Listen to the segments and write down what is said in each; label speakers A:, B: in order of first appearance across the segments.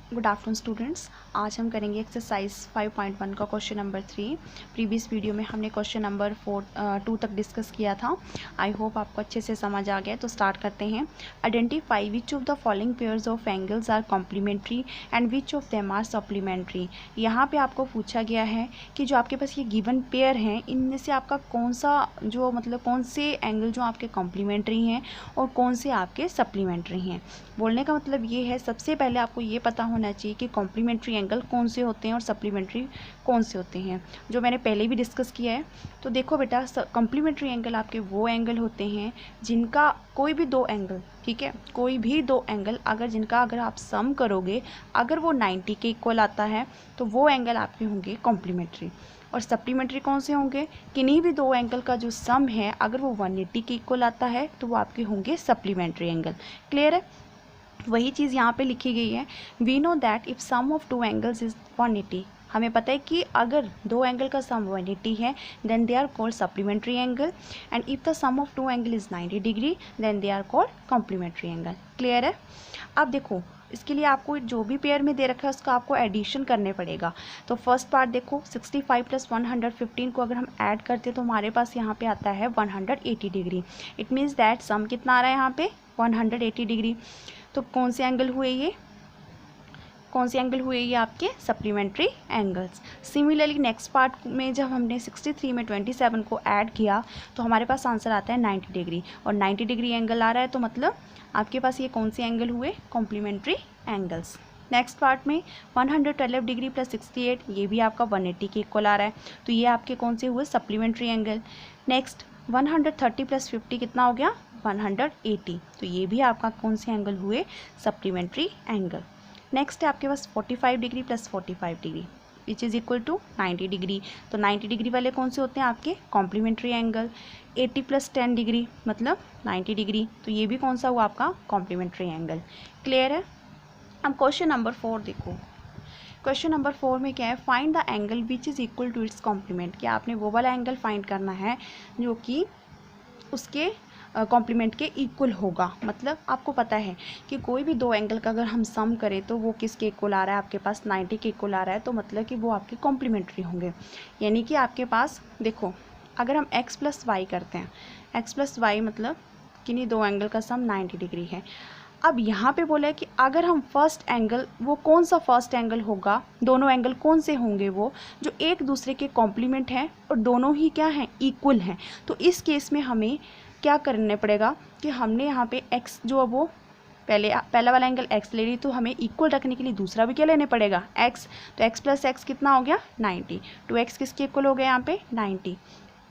A: Good afternoon students. आज हम करेंगे एक्सरसाइज 5.1 का क्वेश्चन नंबर 3। प्रीवियस वीडियो में हमने क्वेश्चन नंबर 2 तक डिस्कस किया था। आई होप आपको अच्छे से समझ आ गया। तो स्टार्ट करते हैं। Identify which of the following pairs of angles are complementary and which of them are supplementary. यहाँ पे आपको पूछा गया है कि जो आपके पास ये गिवन पेयर हैं, इनमें से आपका कौन सा जो कौन से एंगल जो आपके कॉम्प्लीमेंट्री हैं और कौन से आपके सप्लीमेंट्री हैं। बोलने का मतलब ये है, सबसे पहले आपको ये पता होना चाहिए कि कॉम्प्लीमेंट्री एंगल कौन से होते हैं और सप्लीमेंट्री कौन से होते हैं, जो मैंने पहले भी डिस्कस किया है। तो देखो बेटा, कॉम्प्लीमेंट्री एंगल आपके वो एंगल होते हैं जिनका कोई भी दो एंगल, ठीक है, कोई भी दो एंगल अगर आप सम करोगे, अगर वो 90 के इक्वल आता है तो वो एंगल आपके होंगे कॉम्प्लीमेंट्री। और सप्लीमेंट्री कौन से होंगे, किन्हीं भी दो एंगल का जो सम है अगर वो 180 के इक्वल आता है तो वो आपके होंगे सप्लीमेंट्री एंगल। क्लियर है? वही चीज़ यहाँ पे लिखी गई है। We know that if sum of two angles is 180। हमें पता है कि अगर दो एंगल का सम 180 है then they are called supplementary angle, and if the sum of two angle is 90 degree then they are called complementary angle. Clear है? अब देखो, इसके लिए आपको जो भी पेयर में दे रखा है उसका आपको एडिशन करने पड़ेगा। तो फर्स्ट पार्ट देखो, 65 + 115 को अगर हम ऐड करते तो हमारे पास यहाँ पे आता है 180 degree. It means that sum कितना आ रहा है यहाँ पे 180 डिग्री। तो कौन से एंगल हुए ये, आपके supplementary angles. Similarly next part में जब हमने 63 में 27 को ऐड किया तो हमारे पास आंसर आता है 90 डिग्री, और 90 डिग्री एंगल आ रहा है तो मतलब आपके पास ये कौन से एंगल हुए, कॉम्प्लीमेंट्री एंगल्स। नेक्स्ट पार्ट में 112 डिग्री + 68, ये भी आपका 180 के इक्वल आ रहा है, तो ये आपके कौन से हुए, सप्लीमेंट्री एंगल। नेक्स्ट 130 + 50 कितना हो गया, 180, तो ये भी आपका कौन से एंगल हुए, सप्लीमेंट्री एंगल। नेक्स्ट है आपके पास 45 degree + 45 degree which is equal to 90 degree. तो 90 डिग्री वाले कौन से होते हैं आपके, कॉम्प्लीमेंट्री एंगल। 80 + 10 डिग्री मतलब 90 डिग्री, तो ये भी कौन सा हुआ आपका, कॉम्प्लीमेंट्री एंगल। क्लियर है? अब क्वेश्चन नंबर 4 देखो। क्वेश्चन नंबर 4 में क्या है, find the angle which is equal to its complement. क्या आपने वो वाला एंगल फाइंड करना है जो कि उसके कॉम्प्लीमेंट के इक्वल होगा। मतलब आपको पता है कि कोई भी दो एंगल का अगर हम सम करें तो वो किसके इक्वल आ रहा है, आपके पास 90 के इक्वल आ रहा है, तो मतलब कि वो आपके कॉम्प्लीमेंट्री होंगे। यानी कि आपके पास देखो, अगर हम x + y करते हैं, x + y मतलब किन्हीं दो एंगल का सम 90 डिग्री है। अब यहाँ पे बोला है कि अगर हम फर्स्ट एंगल, वो कौन सा फर्स्ट एंगल होगा, दोनों एंगल कौन से होंगे वो जो एक दूसरे के कॉम्प्लीमेंट हैं और दोनों ही क्या हैं, इक्वल हैं। तो इस केस में हमें क्या करने पड़ेगा कि हमने यहाँ पे x जो वो पहला वाला एंगल x ले रही, तो हमें इक्वल रखने के लिए दूसरा भी क्या लेने पड़ेगा, x। तो x + x कितना हो गया, 90। 2x किसके इक्वल हो गया यहाँ पे, 90।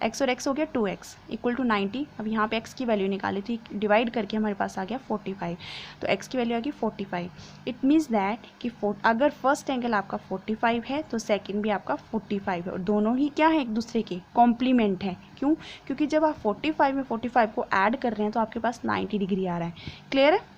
A: x और x हो गया 2x इक्वल टू 90। अब यहाँ पे x की वैल्यू निकाली थी, डिवाइड करके हमारे पास आ गया 45, तो x की वैल्यू आ गई 45। इट मीन्स दैट कि अगर फर्स्ट एंगल आपका 45 है तो सेकंड भी आपका 45 है, और दोनों ही क्या है, एक दूसरे के कॉम्प्लीमेंट है। क्यों? क्योंकि जब आप 45 में 45 को ऐड कर रहे हैं तो आपके पास 90 डिग्री आ रहा है। क्लियर है?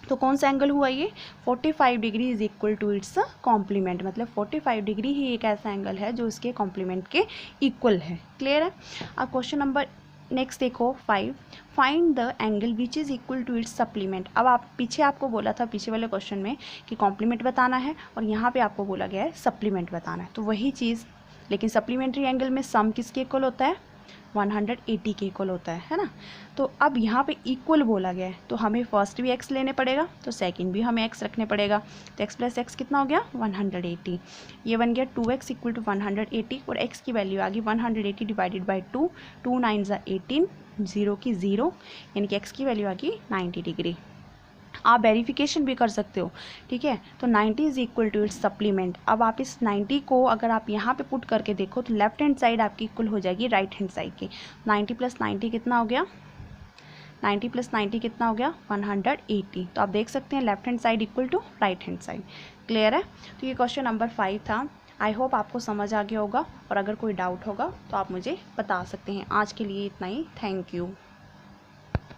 A: तो कौन सा एंगल हुआ ये, 45 degree is equal to its complement. मतलब 45 डिग्री ही एक ऐसा एंगल है जो इसके कॉम्प्लीमेंट के इक्वल है। क्लियर है? अब क्वेश्चन नंबर नेक्स्ट देखो 5, find the angle which is equal to its supplement. अब आपको बोला था पीछे वाले क्वेश्चन में कि कॉम्प्लीमेंट बताना है, और यहाँ पे आपको बोला गया है सप्लीमेंट बताना है। तो वही चीज़, लेकिन सप्लीमेंट्री एंगल में सम किसके इक्वल होता है, 180 के इक्वल होता है ना। तो अब यहाँ पे इक्वल बोला गया है तो हमें फर्स्ट भी x लेने पड़ेगा, तो सेकंड भी हमें x रखने पड़ेगा। तो x + x कितना हो गया, 180। ये बन गया 2x इक्वल टू 180, और x की वैल्यू आ गई 180 डिवाइडेड बाई 2, 2 9 18, 0 की 0, यानी कि x की वैल्यू आ गई 90 डिग्री। आप वेरिफिकेशन भी कर सकते हो, ठीक है। तो 90 is equal to its supplement. अब आप इस 90 को अगर आप यहाँ पे पुट करके देखो तो लेफ्ट हैंड साइड आपकी इक्वल हो जाएगी राइट हैंड साइड की। 90 + 90 कितना हो गया, 90 + 90 कितना हो गया, 180। तो आप देख सकते हैं left hand side equal to right hand side. Clear है? तो ये क्वेश्चन नंबर 5 था। आई होप आपको समझ आ गया होगा, और अगर कोई डाउट होगा तो आप मुझे बता सकते हैं। आज के लिए इतना ही, थैंक यू।